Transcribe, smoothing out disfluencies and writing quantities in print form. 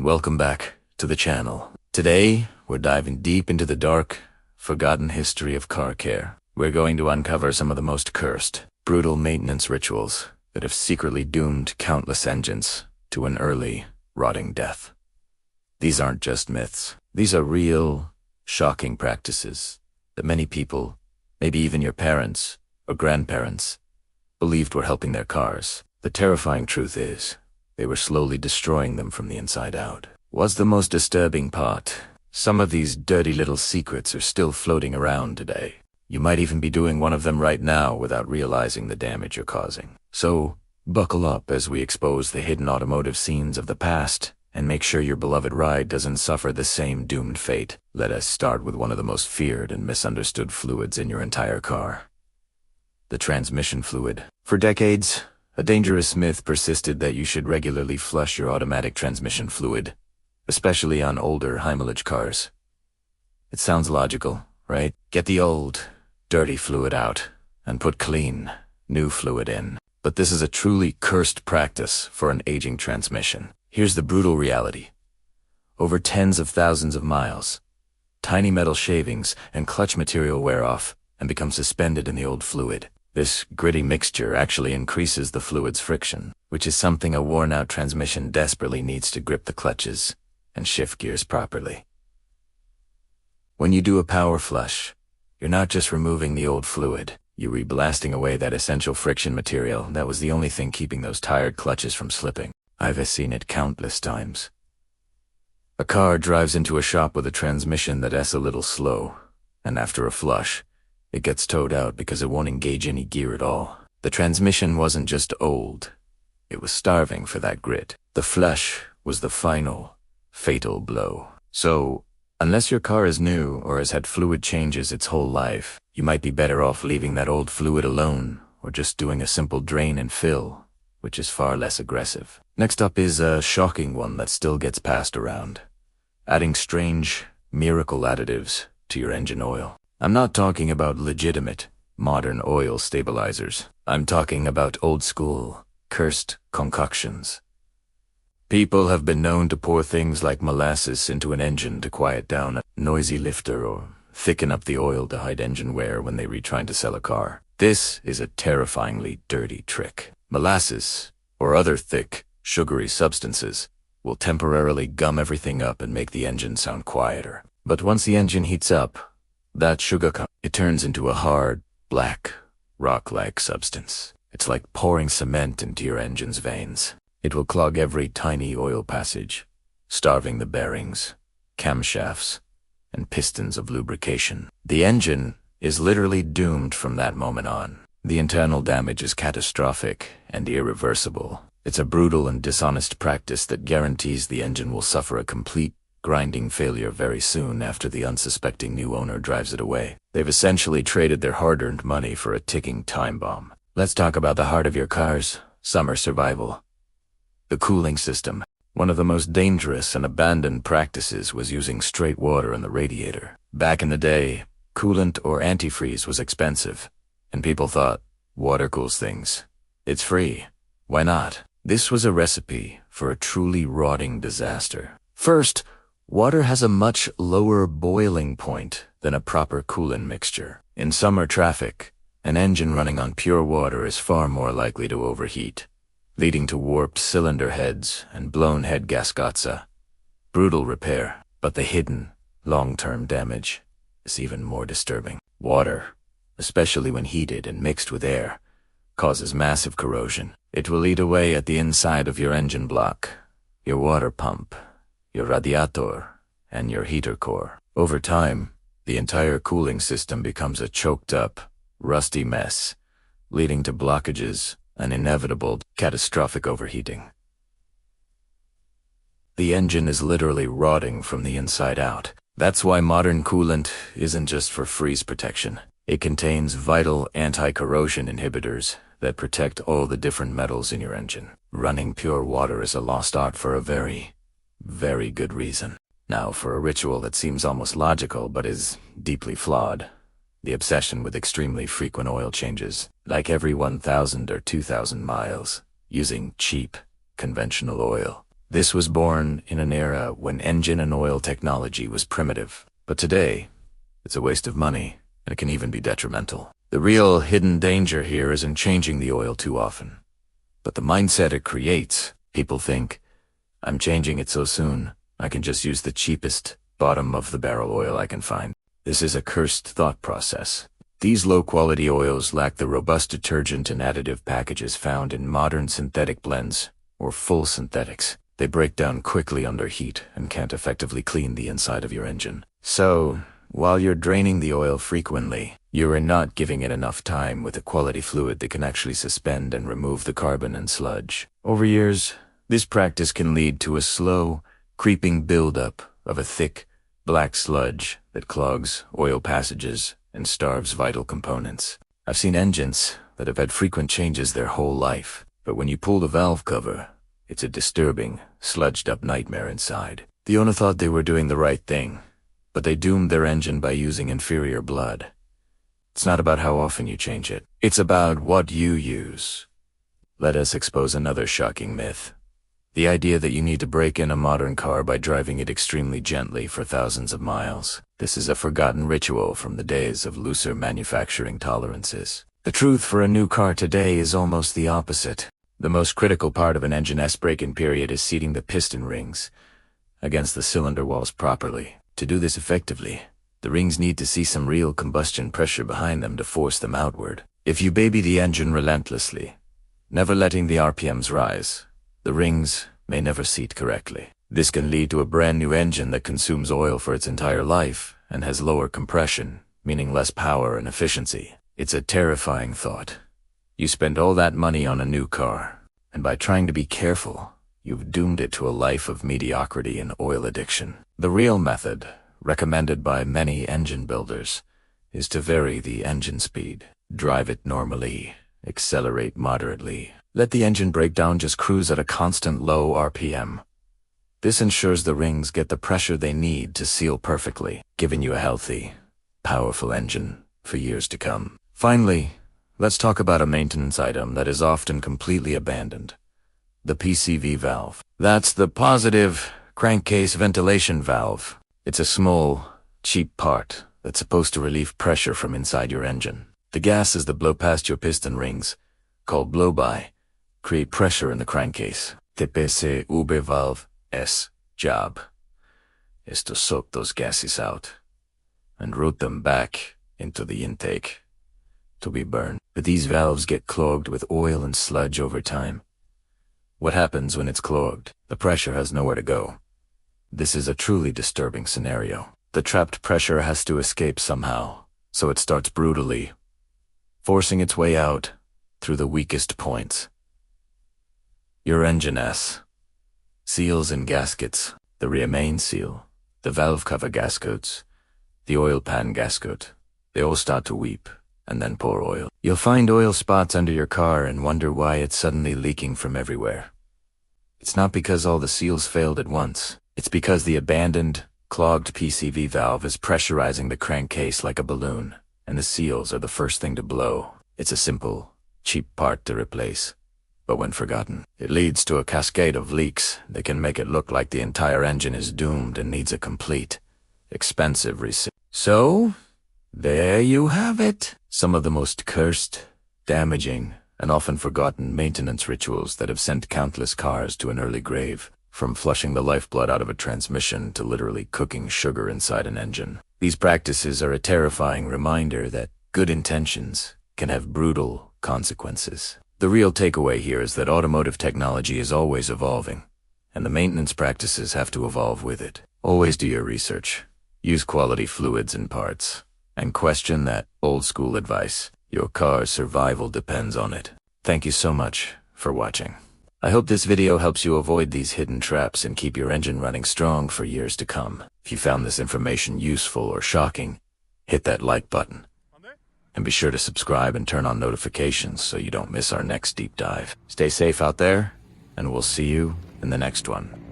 Welcome back to the channel. Today, we're diving deep into the dark, forgotten history of car care. We're going to uncover some of the most cursed, brutal maintenance rituals that have secretly doomed countless engines to an early, rotting death. These aren't just myths. These are real, shocking practices that many people, maybe even your parents or grandparents, believed were helping their cars. The terrifying truth is, they were slowly destroying them from the inside out. What's the most disturbing part? Some of these dirty little secrets are still floating around today. You might even be doing one of them right now without realizing the damage you're causing. So, buckle up as we expose the hidden automotive scenes of the past and make sure your beloved ride doesn't suffer the same doomed fate. Let us start with one of the most feared and misunderstood fluids in your entire car. The transmission fluid. For decades, a dangerous myth persisted that you should regularly flush your automatic transmission fluid, especially on older high-mileage cars. It sounds logical, right? Get the old, dirty fluid out and put clean, new fluid in. But this is a truly cursed practice for an aging transmission. Here's the brutal reality. Over tens of thousands of miles, tiny metal shavings and clutch material wear off and become suspended in the old fluid. This gritty mixture actually increases the fluid's friction, which is something a worn-out transmission desperately needs to grip the clutches and shift gears properly. When you do a power flush, you're not just removing the old fluid, you're reblasting away that essential friction material that was the only thing keeping those tired clutches from slipping. I've seen it countless times. A car drives into a shop with a transmission that's a little slow, and after a flush, it gets towed out because it won't engage any gear at all. The transmission wasn't just old, it was starving for that grit. The flush was the final, fatal blow. So, unless your car is new or has had fluid changes its whole life, you might be better off leaving that old fluid alone or just doing a simple drain and fill, which is far less aggressive. Next up is a shocking one that still gets passed around. Adding strange, miracle additives to your engine oil. I'm not talking about legitimate, modern oil stabilizers. I'm talking about old-school, cursed concoctions. People have been known to pour things like molasses into an engine to quiet down a noisy lifter or thicken up the oil to hide engine wear when they were trying to sell a car. This is a terrifyingly dirty trick. Molasses, or other thick, sugary substances, will temporarily gum everything up and make the engine sound quieter. But once the engine heats up, that sugar, it turns into a hard, black, rock-like substance. It's like pouring cement into your engine's veins. It will clog every tiny oil passage, starving the bearings, camshafts, and pistons of lubrication. The engine is literally doomed from that moment on. The internal damage is catastrophic and irreversible. It's a brutal and dishonest practice that guarantees the engine will suffer a complete, grinding failure very soon after the unsuspecting new owner drives it away. They've essentially traded their hard-earned money for a ticking time bomb. Let's talk about the heart of your car's summer survival. The cooling system. One of the most dangerous and abandoned practices was using straight water in the radiator. Back in the day, coolant or antifreeze was expensive, and people thought, water cools things. It's free. Why not? This was a recipe for a truly rotting disaster. First, water has a much lower boiling point than a proper coolant mixture. In summer traffic, an engine running on pure water is far more likely to overheat, leading to warped cylinder heads and blown head gascotza. Brutal repair, but the hidden, long-term damage is even more disturbing. Water, especially when heated and mixed with air, causes massive corrosion. It will eat away at the inside of your engine block, your water pump, your radiator, and your heater core. Over time, the entire cooling system becomes a choked-up, rusty mess, leading to blockages and inevitable, catastrophic overheating. The engine is literally rotting from the inside out. That's why modern coolant isn't just for freeze protection. It contains vital anti-corrosion inhibitors that protect all the different metals in your engine. Running pure water is a lost art for a very good reason. Now, for a ritual that seems almost logical but is deeply flawed, the obsession with extremely frequent oil changes, like every 1,000 or 2,000 miles, using cheap, conventional oil. This was born in an era when engine and oil technology was primitive. But today, it's a waste of money, and it can even be detrimental. The real hidden danger here isn't changing the oil too often, but the mindset it creates. People think, I'm changing it so soon, I can just use the cheapest, bottom-of-the-barrel oil I can find. This is a cursed thought process. These low-quality oils lack the robust detergent and additive packages found in modern synthetic blends, or full synthetics. They break down quickly under heat and can't effectively clean the inside of your engine. So, while you're draining the oil frequently, you are not giving it enough time with a quality fluid that can actually suspend and remove the carbon and sludge. Over years, this practice can lead to a slow, creeping buildup of a thick, black sludge that clogs oil passages and starves vital components. I've seen engines that have had frequent changes their whole life, but when you pull the valve cover, it's a disturbing, sludged-up nightmare inside. The owner thought they were doing the right thing, but they doomed their engine by using inferior blood. It's not about how often you change it. It's about what you use. Let us expose another shocking myth. The idea that you need to break in a modern car by driving it extremely gently for thousands of miles. This is a forgotten ritual from the days of looser manufacturing tolerances. The truth for a new car today is almost the opposite. The most critical part of an engine's break-in period is seating the piston rings against the cylinder walls properly. To do this effectively, the rings need to see some real combustion pressure behind them to force them outward. If you baby the engine relentlessly, never letting the RPMs rise, the rings may never seat correctly. This can lead to a brand new engine that consumes oil for its entire life and has lower compression, meaning less power and efficiency. It's a terrifying thought. You spend all that money on a new car, and by trying to be careful, you've doomed it to a life of mediocrity and oil addiction. The real method, recommended by many engine builders, is to vary the engine speed. Drive it normally, accelerate moderately. Let the engine breakdown just cruise at a constant low RPM. This ensures the rings get the pressure they need to seal perfectly, giving you a healthy, powerful engine for years to come. Finally, let's talk about a maintenance item that is often completely abandoned. The PCV valve. That's the positive crankcase ventilation valve. It's a small, cheap part that's supposed to relieve pressure from inside your engine. The gases that blow past your piston rings, called blow-by, create pressure in the crankcase. The PCV valve's job is to soak those gases out and route them back into the intake to be burned. But these valves get clogged with oil and sludge over time. What happens when it's clogged? The pressure has nowhere to go. This is a truly disturbing scenario. The trapped pressure has to escape somehow, so it starts brutally, forcing its way out through the weakest points. Your engine S. Seals and gaskets, the rear main seal, the valve cover gaskets, the oil pan gasket, they all start to weep and then pour oil. You'll find oil spots under your car and wonder why it's suddenly leaking from everywhere. It's not because all the seals failed at once. It's because the abandoned, clogged PCV valve is pressurizing the crankcase like a balloon, and the seals are the first thing to blow. It's a simple, cheap part to replace, but when forgotten, it leads to a cascade of leaks that can make it look like the entire engine is doomed and needs a complete, expensive reset. So, there you have it. Some of the most cursed, damaging, and often forgotten maintenance rituals that have sent countless cars to an early grave, from flushing the lifeblood out of a transmission to literally cooking sugar inside an engine. These practices are a terrifying reminder that good intentions can have brutal consequences. The real takeaway here is that automotive technology is always evolving, and the maintenance practices have to evolve with it. Always do your research, use quality fluids and parts, and question that old-school advice. Your car's survival depends on it. Thank you so much for watching. I hope this video helps you avoid these hidden traps and keep your engine running strong for years to come. If you found this information useful or shocking, hit that like button. And be sure to subscribe and turn on notifications so you don't miss our next deep dive. Stay safe out there, and we'll see you in the next one.